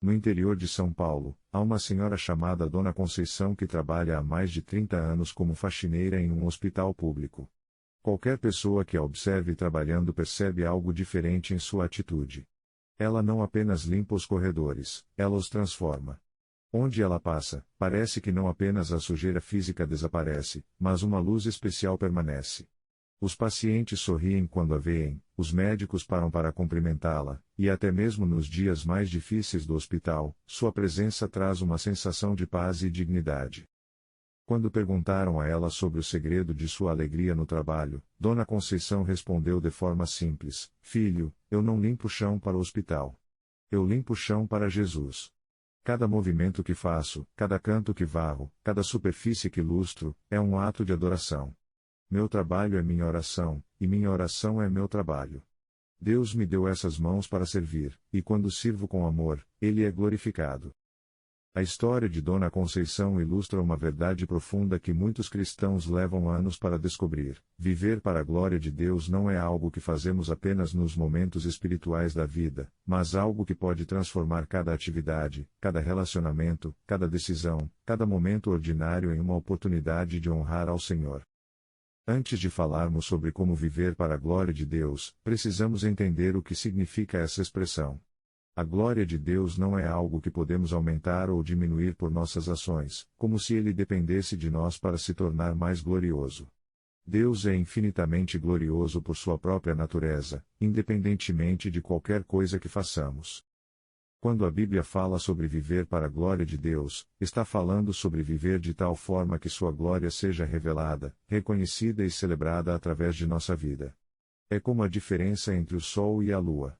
No interior de São Paulo, há uma senhora chamada Dona Conceição que trabalha há mais de 30 anos como faxineira em um hospital público. Qualquer pessoa que a observe trabalhando percebe algo diferente em sua atitude. Ela não apenas limpa os corredores, ela os transforma. Onde ela passa, parece que não apenas a sujeira física desaparece, mas uma luz especial permanece. Os pacientes sorriem quando a veem, os médicos param para cumprimentá-la, e até mesmo nos dias mais difíceis do hospital, sua presença traz uma sensação de paz e dignidade. Quando perguntaram a ela sobre o segredo de sua alegria no trabalho, Dona Conceição respondeu de forma simples: Filho, eu não limpo o chão para o hospital. Eu limpo o chão para Jesus. Cada movimento que faço, cada canto que varro, cada superfície que lustro, é um ato de adoração. Meu trabalho é minha oração, e minha oração é meu trabalho. Deus me deu essas mãos para servir, e quando sirvo com amor, Ele é glorificado. A história de Dona Conceição ilustra uma verdade profunda que muitos cristãos levam anos para descobrir: viver para a glória de Deus não é algo que fazemos apenas nos momentos espirituais da vida, mas algo que pode transformar cada atividade, cada relacionamento, cada decisão, cada momento ordinário em uma oportunidade de honrar ao Senhor. Antes de falarmos sobre como viver para a glória de Deus, precisamos entender o que significa essa expressão. A glória de Deus não é algo que podemos aumentar ou diminuir por nossas ações, como se Ele dependesse de nós para se tornar mais glorioso. Deus é infinitamente glorioso por sua própria natureza, independentemente de qualquer coisa que façamos. Quando a Bíblia fala sobre viver para a glória de Deus, está falando sobre viver de tal forma que sua glória seja revelada, reconhecida e celebrada através de nossa vida. É como a diferença entre o sol e a lua.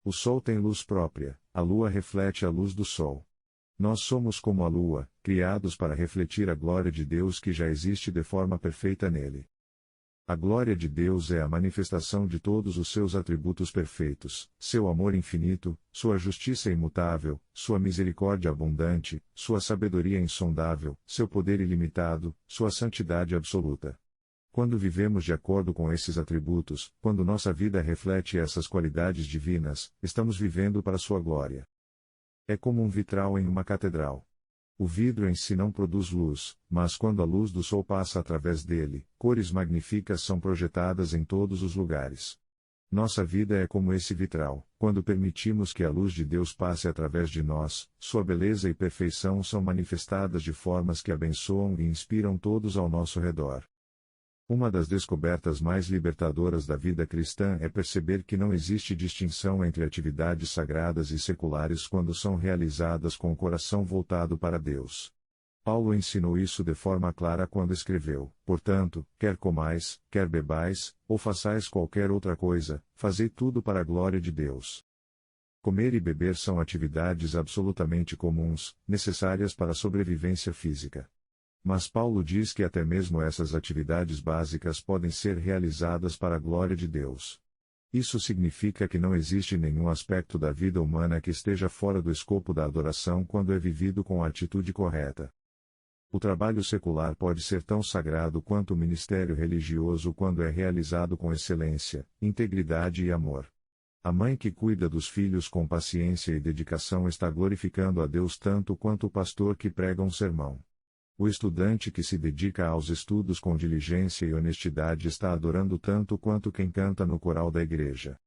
O sol tem luz própria, a lua reflete a luz do sol. Nós somos como a lua, criados para refletir a glória de Deus que já existe de forma perfeita nele. A glória de Deus é a manifestação de todos os seus atributos perfeitos, seu amor infinito, sua justiça imutável, sua misericórdia abundante, sua sabedoria insondável, seu poder ilimitado, sua santidade absoluta. Quando vivemos de acordo com esses atributos, quando nossa vida reflete essas qualidades divinas, estamos vivendo para sua glória. É como um vitral em uma catedral. O vidro em si não produz luz, mas quando a luz do sol passa através dele, cores magníficas são projetadas em todos os lugares. Nossa vida é como esse vitral: quando permitimos que a luz de Deus passe através de nós, sua beleza e perfeição são manifestadas de formas que abençoam e inspiram todos ao nosso redor. Uma das descobertas mais libertadoras da vida cristã é perceber que não existe distinção entre atividades sagradas e seculares quando são realizadas com o coração voltado para Deus. Paulo ensinou isso de forma clara quando escreveu: Portanto, quer comais, quer bebais, ou façais qualquer outra coisa, fazei tudo para a glória de Deus. Comer e beber são atividades absolutamente comuns, necessárias para a sobrevivência física. Mas Paulo diz que até mesmo essas atividades básicas podem ser realizadas para a glória de Deus. Isso significa que não existe nenhum aspecto da vida humana que esteja fora do escopo da adoração quando é vivido com a atitude correta. O trabalho secular pode ser tão sagrado quanto o ministério religioso quando é realizado com excelência, integridade e amor. A mãe que cuida dos filhos com paciência e dedicação está glorificando a Deus tanto quanto o pastor que prega um sermão. O estudante que se dedica aos estudos com diligência e honestidade está adorando tanto quanto quem canta no coral da igreja.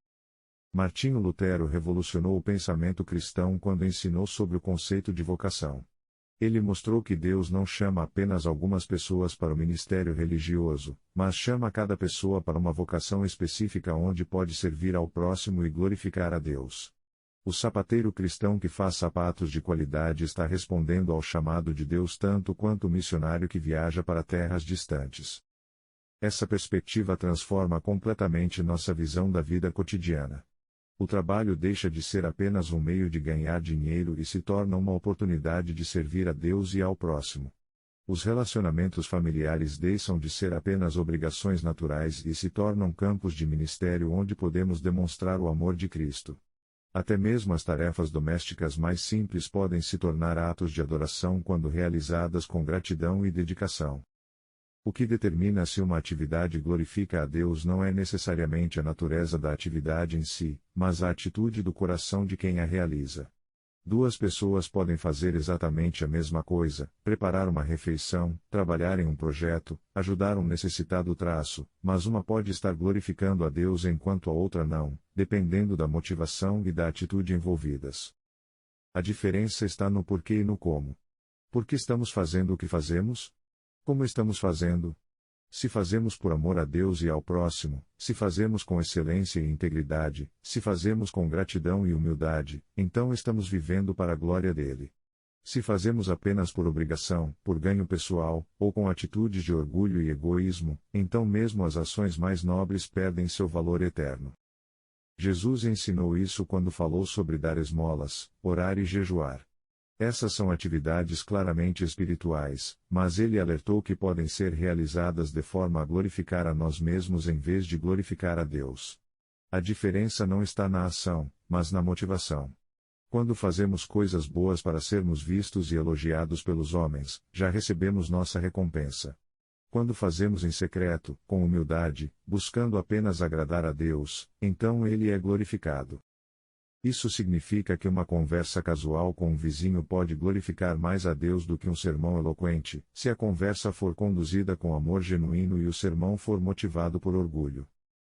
Martinho Lutero revolucionou o pensamento cristão quando ensinou sobre o conceito de vocação. Ele mostrou que Deus não chama apenas algumas pessoas para o ministério religioso, mas chama cada pessoa para uma vocação específica onde pode servir ao próximo e glorificar a Deus. O sapateiro cristão que faz sapatos de qualidade está respondendo ao chamado de Deus tanto quanto o missionário que viaja para terras distantes. Essa perspectiva transforma completamente nossa visão da vida cotidiana. O trabalho deixa de ser apenas um meio de ganhar dinheiro e se torna uma oportunidade de servir a Deus e ao próximo. Os relacionamentos familiares deixam de ser apenas obrigações naturais e se tornam campos de ministério onde podemos demonstrar o amor de Cristo. Até mesmo as tarefas domésticas mais simples podem se tornar atos de adoração quando realizadas com gratidão e dedicação. O que determina se uma atividade glorifica a Deus não é necessariamente a natureza da atividade em si, mas a atitude do coração de quem a realiza. Duas pessoas podem fazer exatamente a mesma coisa: preparar uma refeição, trabalhar em um projeto, ajudar um necessitado traço, mas uma pode estar glorificando a Deus enquanto a outra não, dependendo da motivação e da atitude envolvidas. A diferença está no porquê e no como. Por que estamos fazendo o que fazemos? Como estamos fazendo? Se fazemos por amor a Deus e ao próximo, se fazemos com excelência e integridade, se fazemos com gratidão e humildade, então estamos vivendo para a glória dele. Se fazemos apenas por obrigação, por ganho pessoal, ou com atitudes de orgulho e egoísmo, então mesmo as ações mais nobres perdem seu valor eterno. Jesus ensinou isso quando falou sobre dar esmolas, orar e jejuar. Essas são atividades claramente espirituais, mas ele alertou que podem ser realizadas de forma a glorificar a nós mesmos em vez de glorificar a Deus. A diferença não está na ação, mas na motivação. Quando fazemos coisas boas para sermos vistos e elogiados pelos homens, já recebemos nossa recompensa. Quando fazemos em secreto, com humildade, buscando apenas agradar a Deus, então ele é glorificado. Isso significa que uma conversa casual com um vizinho pode glorificar mais a Deus do que um sermão eloquente, se a conversa for conduzida com amor genuíno e o sermão for motivado por orgulho.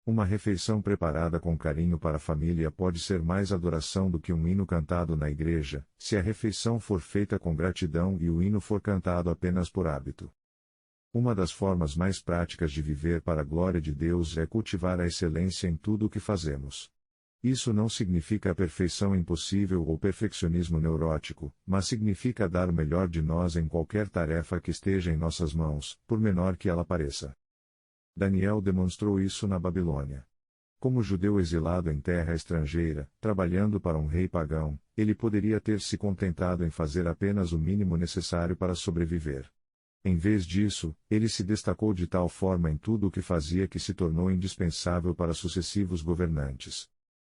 Uma refeição preparada com carinho para a família pode ser mais adoração do que um hino cantado na igreja, se a refeição for feita com gratidão e o hino for cantado apenas por hábito. Uma das formas mais práticas de viver para a glória de Deus é cultivar a excelência em tudo o que fazemos. Isso não significa a perfeição impossível ou perfeccionismo neurótico, mas significa dar o melhor de nós em qualquer tarefa que esteja em nossas mãos, por menor que ela pareça. Daniel demonstrou isso na Babilônia. Como judeu exilado em terra estrangeira, trabalhando para um rei pagão, ele poderia ter se contentado em fazer apenas o mínimo necessário para sobreviver. Em vez disso, ele se destacou de tal forma em tudo o que fazia que se tornou indispensável para sucessivos governantes.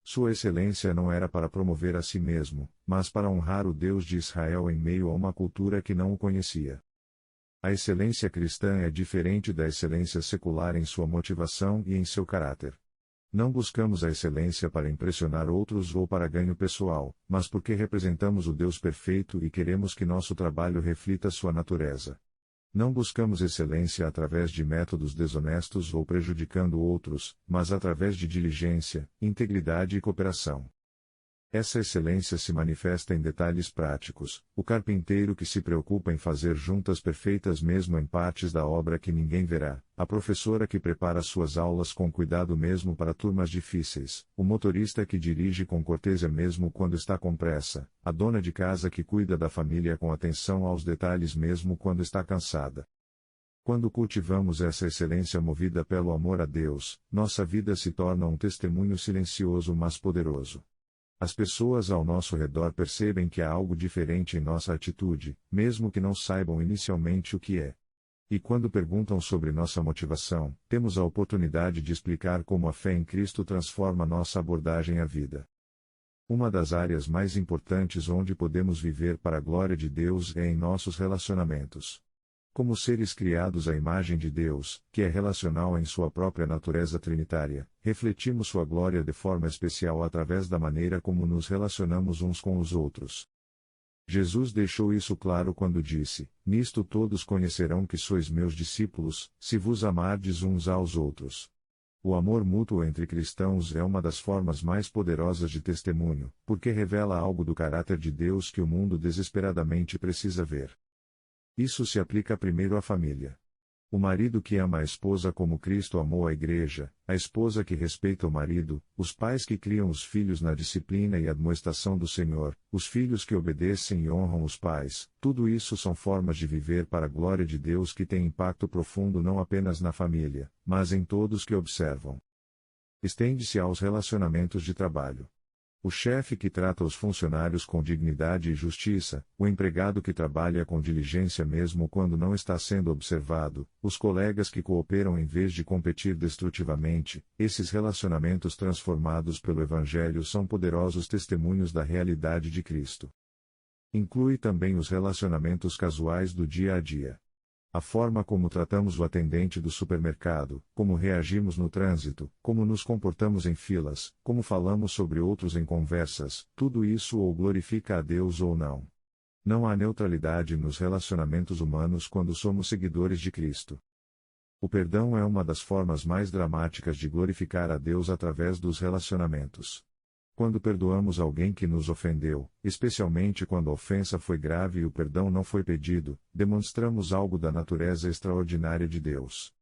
Sua excelência não era para promover a si mesmo, mas para honrar o Deus de Israel em meio a uma cultura que não o conhecia. A excelência cristã é diferente da excelência secular em sua motivação e em seu caráter. Não buscamos a excelência para impressionar outros ou para ganho pessoal, mas porque representamos o Deus perfeito e queremos que nosso trabalho reflita sua natureza. Não buscamos excelência através de métodos desonestos ou prejudicando outros, mas através de diligência, integridade e cooperação. Essa excelência se manifesta em detalhes práticos: o carpinteiro que se preocupa em fazer juntas perfeitas mesmo em partes da obra que ninguém verá, a professora que prepara suas aulas com cuidado mesmo para turmas difíceis, o motorista que dirige com cortesia mesmo quando está com pressa, a dona de casa que cuida da família com atenção aos detalhes mesmo quando está cansada. Quando cultivamos essa excelência movida pelo amor a Deus, nossa vida se torna um testemunho silencioso mas poderoso. As pessoas ao nosso redor percebem que há algo diferente em nossa atitude, mesmo que não saibam inicialmente o que é. E quando perguntam sobre nossa motivação, temos a oportunidade de explicar como a fé em Cristo transforma nossa abordagem à vida. Uma das áreas mais importantes onde podemos viver para a glória de Deus é em nossos relacionamentos. Como seres criados à imagem de Deus, que é relacional em sua própria natureza trinitária, refletimos sua glória de forma especial através da maneira como nos relacionamos uns com os outros. Jesus deixou isso claro quando disse: "Nisto todos conhecerão que sois meus discípulos, se vos amardes uns aos outros." O amor mútuo entre cristãos é uma das formas mais poderosas de testemunho, porque revela algo do caráter de Deus que o mundo desesperadamente precisa ver. Isso se aplica primeiro à família. O marido que ama a esposa como Cristo amou a igreja, a esposa que respeita o marido, os pais que criam os filhos na disciplina e admoestação do Senhor, os filhos que obedecem e honram os pais, tudo isso são formas de viver para a glória de Deus que têm impacto profundo não apenas na família, mas em todos que observam. Estende-se aos relacionamentos de trabalho. O chefe que trata os funcionários com dignidade e justiça, o empregado que trabalha com diligência mesmo quando não está sendo observado, os colegas que cooperam em vez de competir destrutivamente, esses relacionamentos transformados pelo Evangelho são poderosos testemunhos da realidade de Cristo. Inclui também os relacionamentos casuais do dia a dia. A forma como tratamos o atendente do supermercado, como reagimos no trânsito, como nos comportamos em filas, como falamos sobre outros em conversas, tudo isso ou glorifica a Deus ou não. Não há neutralidade nos relacionamentos humanos quando somos seguidores de Cristo. O perdão é uma das formas mais dramáticas de glorificar a Deus através dos relacionamentos. Quando perdoamos alguém que nos ofendeu, especialmente quando a ofensa foi grave e o perdão não foi pedido, demonstramos algo da natureza extraordinária de Deus.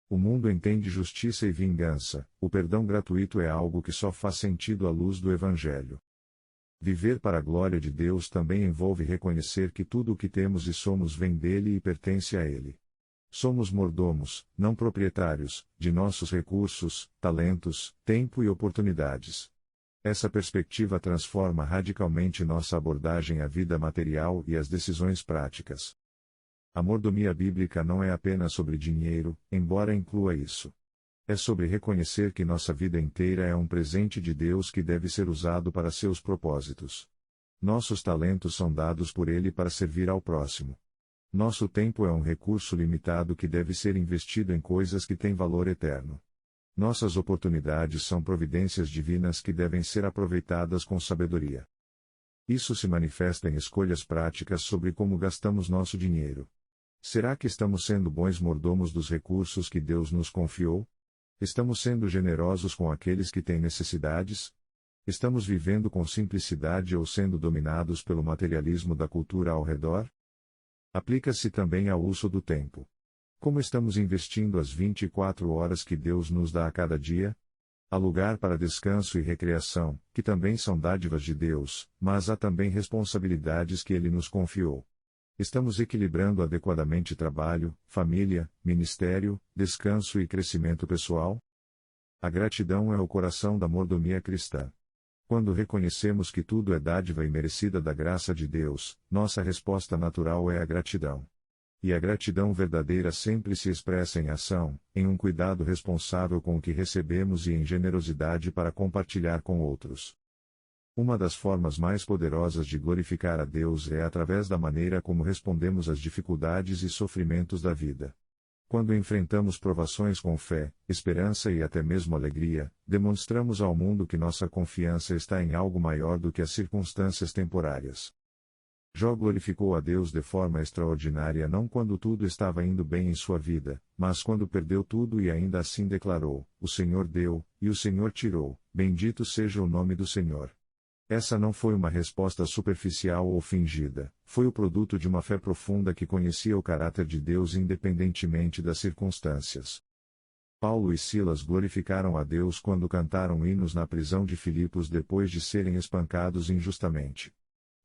O mundo entende justiça e vingança, o perdão gratuito é algo que só faz sentido à luz do Evangelho. Viver para a glória de Deus também envolve reconhecer que tudo o que temos e somos vem dele e pertence a ele. Somos mordomos, não proprietários, de nossos recursos, talentos, tempo e oportunidades. Essa perspectiva transforma radicalmente nossa abordagem à vida material e às decisões práticas. A mordomia bíblica não é apenas sobre dinheiro, embora inclua isso. É sobre reconhecer que nossa vida inteira é um presente de Deus que deve ser usado para seus propósitos. Nossos talentos são dados por Ele para servir ao próximo. Nosso tempo é um recurso limitado que deve ser investido em coisas que têm valor eterno. Nossas oportunidades são providências divinas que devem ser aproveitadas com sabedoria. Isso se manifesta em escolhas práticas sobre como gastamos nosso dinheiro. Será que estamos sendo bons mordomos dos recursos que Deus nos confiou? Estamos sendo generosos com aqueles que têm necessidades? Estamos vivendo com simplicidade ou sendo dominados pelo materialismo da cultura ao redor? Aplica-se também ao uso do tempo. Como estamos investindo as 24 horas que Deus nos dá a cada dia? Há lugar para descanso e recreação, que também são dádivas de Deus, mas há também responsabilidades que Ele nos confiou. Estamos equilibrando adequadamente trabalho, família, ministério, descanso e crescimento pessoal? A gratidão é o coração da mordomia cristã. Quando reconhecemos que tudo é dádiva e merecida da graça de Deus, nossa resposta natural é a gratidão. E a gratidão verdadeira sempre se expressa em ação, em um cuidado responsável com o que recebemos e em generosidade para compartilhar com outros. Uma das formas mais poderosas de glorificar a Deus é através da maneira como respondemos às dificuldades e sofrimentos da vida. Quando enfrentamos provações com fé, esperança e até mesmo alegria, demonstramos ao mundo que nossa confiança está em algo maior do que as circunstâncias temporárias. Jó glorificou a Deus de forma extraordinária não quando tudo estava indo bem em sua vida, mas quando perdeu tudo e ainda assim declarou: "O Senhor deu, e o Senhor tirou, bendito seja o nome do Senhor." Essa não foi uma resposta superficial ou fingida, foi o produto de uma fé profunda que conhecia o caráter de Deus independentemente das circunstâncias. Paulo e Silas glorificaram a Deus quando cantaram hinos na prisão de Filipos depois de serem espancados injustamente.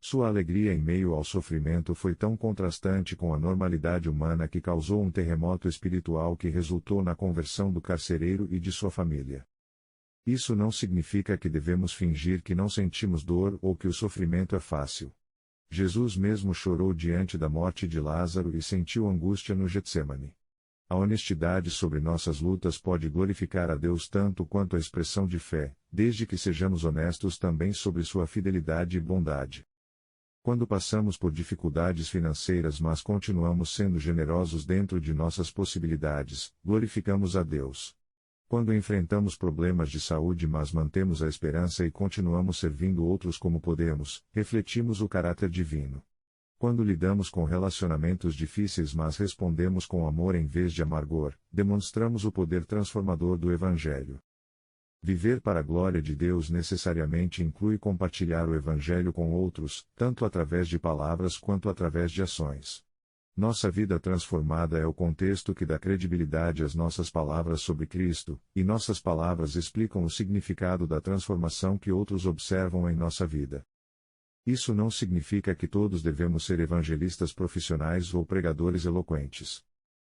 Sua alegria em meio ao sofrimento foi tão contrastante com a normalidade humana que causou um terremoto espiritual que resultou na conversão do carcereiro e de sua família. Isso não significa que devemos fingir que não sentimos dor ou que o sofrimento é fácil. Jesus mesmo chorou diante da morte de Lázaro e sentiu angústia no Getsêmani. A honestidade sobre nossas lutas pode glorificar a Deus tanto quanto a expressão de fé, desde que sejamos honestos também sobre sua fidelidade e bondade. Quando passamos por dificuldades financeiras mas continuamos sendo generosos dentro de nossas possibilidades, glorificamos a Deus. Quando enfrentamos problemas de saúde mas mantemos a esperança e continuamos servindo outros como podemos, refletimos o caráter divino. Quando lidamos com relacionamentos difíceis mas respondemos com amor em vez de amargor, demonstramos o poder transformador do Evangelho. Viver para a glória de Deus necessariamente inclui compartilhar o Evangelho com outros, tanto através de palavras quanto através de ações. Nossa vida transformada é o contexto que dá credibilidade às nossas palavras sobre Cristo, e nossas palavras explicam o significado da transformação que outros observam em nossa vida. Isso não significa que todos devemos ser evangelistas profissionais ou pregadores eloquentes.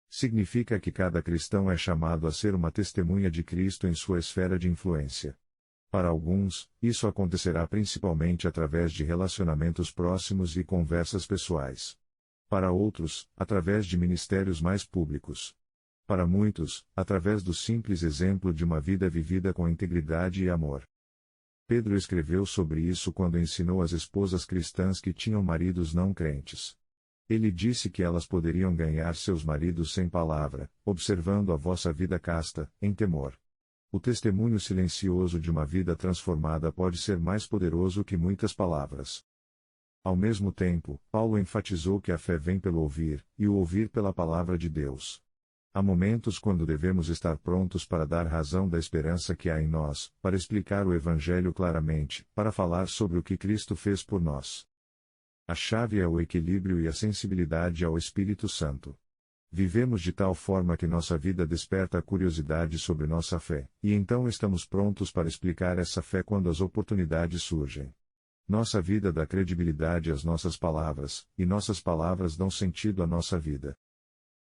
Significa que cada cristão é chamado a ser uma testemunha de Cristo em sua esfera de influência. Para alguns, isso acontecerá principalmente através de relacionamentos próximos e conversas pessoais. Para outros, através de ministérios mais públicos. Para muitos, através do simples exemplo de uma vida vivida com integridade e amor. Pedro escreveu sobre isso quando ensinou às esposas cristãs que tinham maridos não crentes. Ele disse que elas poderiam ganhar seus maridos sem palavra, observando a vossa vida casta, em temor. O testemunho silencioso de uma vida transformada pode ser mais poderoso que muitas palavras. Ao mesmo tempo, Paulo enfatizou que a fé vem pelo ouvir, e o ouvir pela palavra de Deus. Há momentos quando devemos estar prontos para dar razão da esperança que há em nós, para explicar o Evangelho claramente, para falar sobre o que Cristo fez por nós. A chave é o equilíbrio e a sensibilidade ao Espírito Santo. Vivemos de tal forma que nossa vida desperta a curiosidade sobre nossa fé, e então estamos prontos para explicar essa fé quando as oportunidades surgem. Nossa vida dá credibilidade às nossas palavras, e nossas palavras dão sentido à nossa vida.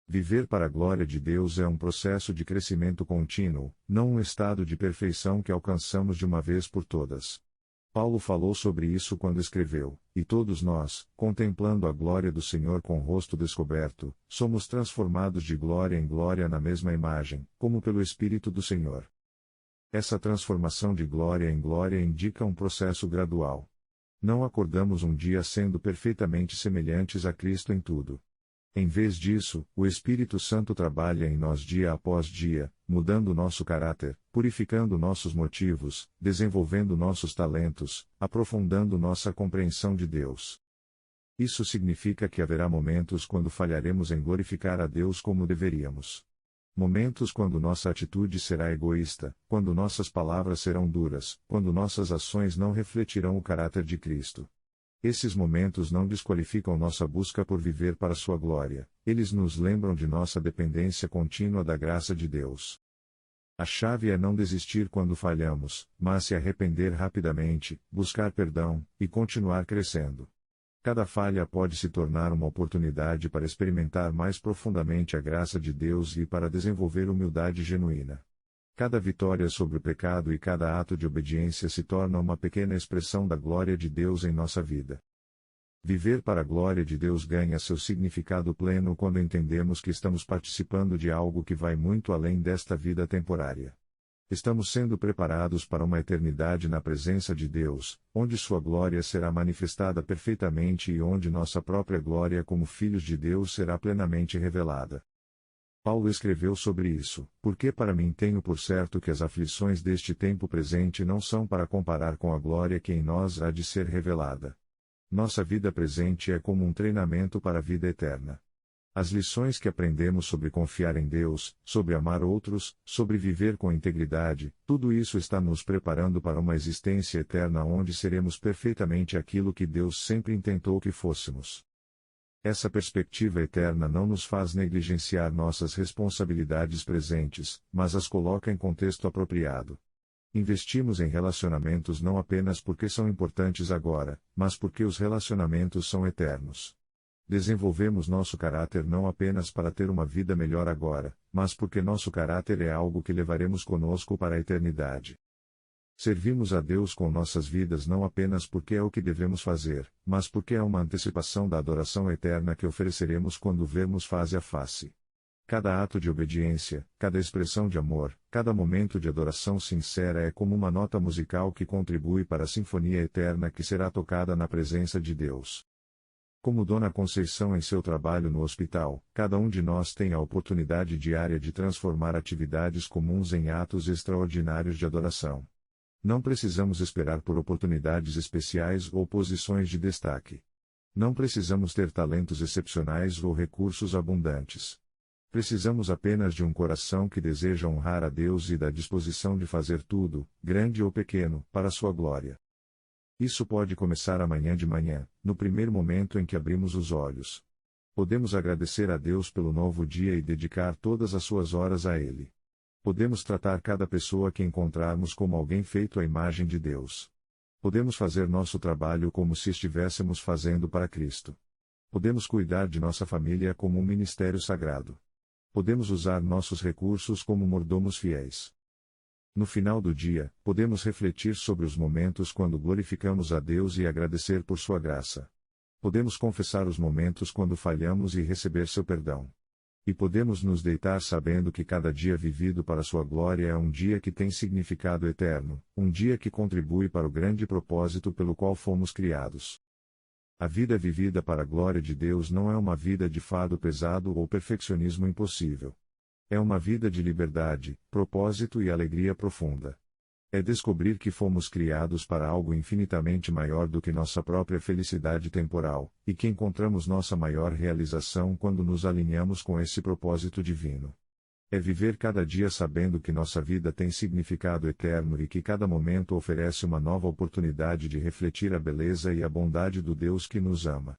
Viver para a glória de Deus é um processo de crescimento contínuo, não um estado de perfeição que alcançamos de uma vez por todas. Paulo falou sobre isso quando escreveu: "E todos nós, contemplando a glória do Senhor com o rosto descoberto, somos transformados de glória em glória na mesma imagem, como pelo Espírito do Senhor." Essa transformação de glória em glória indica um processo gradual. Não acordamos um dia sendo perfeitamente semelhantes a Cristo em tudo. Em vez disso, o Espírito Santo trabalha em nós dia após dia, mudando nosso caráter, purificando nossos motivos, desenvolvendo nossos talentos, aprofundando nossa compreensão de Deus. Isso significa que haverá momentos quando falharemos em glorificar a Deus como deveríamos. Momentos quando nossa atitude será egoísta, quando nossas palavras serão duras, quando nossas ações não refletirão o caráter de Cristo. Esses momentos não desqualificam nossa busca por viver para sua glória, eles nos lembram de nossa dependência contínua da graça de Deus. A chave é não desistir quando falhamos, mas se arrepender rapidamente, buscar perdão, e continuar crescendo. Cada falha pode se tornar uma oportunidade para experimentar mais profundamente a graça de Deus e para desenvolver humildade genuína. Cada vitória sobre o pecado e cada ato de obediência se torna uma pequena expressão da glória de Deus em nossa vida. Viver para a glória de Deus ganha seu significado pleno quando entendemos que estamos participando de algo que vai muito além desta vida temporária. Estamos sendo preparados para uma eternidade na presença de Deus, onde sua glória será manifestada perfeitamente e onde nossa própria glória como filhos de Deus será plenamente revelada. Paulo escreveu sobre isso: "Porque para mim tenho por certo que as aflições deste tempo presente não são para comparar com a glória que em nós há de ser revelada." Nossa vida presente é como um treinamento para a vida eterna. As lições que aprendemos sobre confiar em Deus, sobre amar outros, sobre viver com integridade, tudo isso está nos preparando para uma existência eterna onde seremos perfeitamente aquilo que Deus sempre intentou que fôssemos. Essa perspectiva eterna não nos faz negligenciar nossas responsabilidades presentes, mas as coloca em contexto apropriado. Investimos em relacionamentos não apenas porque são importantes agora, mas porque os relacionamentos são eternos. Desenvolvemos nosso caráter não apenas para ter uma vida melhor agora, mas porque nosso caráter é algo que levaremos conosco para a eternidade. Servimos a Deus com nossas vidas não apenas porque é o que devemos fazer, mas porque é uma antecipação da adoração eterna que ofereceremos quando vermos face a face. Cada ato de obediência, cada expressão de amor, cada momento de adoração sincera é como uma nota musical que contribui para a sinfonia eterna que será tocada na presença de Deus. Como Dona Conceição em seu trabalho no hospital, cada um de nós tem a oportunidade diária de transformar atividades comuns em atos extraordinários de adoração. Não precisamos esperar por oportunidades especiais ou posições de destaque. Não precisamos ter talentos excepcionais ou recursos abundantes. Precisamos apenas de um coração que deseja honrar a Deus e da disposição de fazer tudo, grande ou pequeno, para sua glória. Isso pode começar amanhã de manhã, no primeiro momento em que abrimos os olhos. Podemos agradecer a Deus pelo novo dia e dedicar todas as suas horas a Ele. Podemos tratar cada pessoa que encontrarmos como alguém feito à imagem de Deus. Podemos fazer nosso trabalho como se estivéssemos fazendo para Cristo. Podemos cuidar de nossa família como um ministério sagrado. Podemos usar nossos recursos como mordomos fiéis. No final do dia, podemos refletir sobre os momentos quando glorificamos a Deus e agradecer por sua graça. Podemos confessar os momentos quando falhamos e receber seu perdão. E podemos nos deitar sabendo que cada dia vivido para sua glória é um dia que tem significado eterno, um dia que contribui para o grande propósito pelo qual fomos criados. A vida vivida para a glória de Deus não é uma vida de fardo pesado ou perfeccionismo impossível. É uma vida de liberdade, propósito e alegria profunda. É descobrir que fomos criados para algo infinitamente maior do que nossa própria felicidade temporal, e que encontramos nossa maior realização quando nos alinhamos com esse propósito divino. É viver cada dia sabendo que nossa vida tem significado eterno e que cada momento oferece uma nova oportunidade de refletir a beleza e a bondade do Deus que nos ama.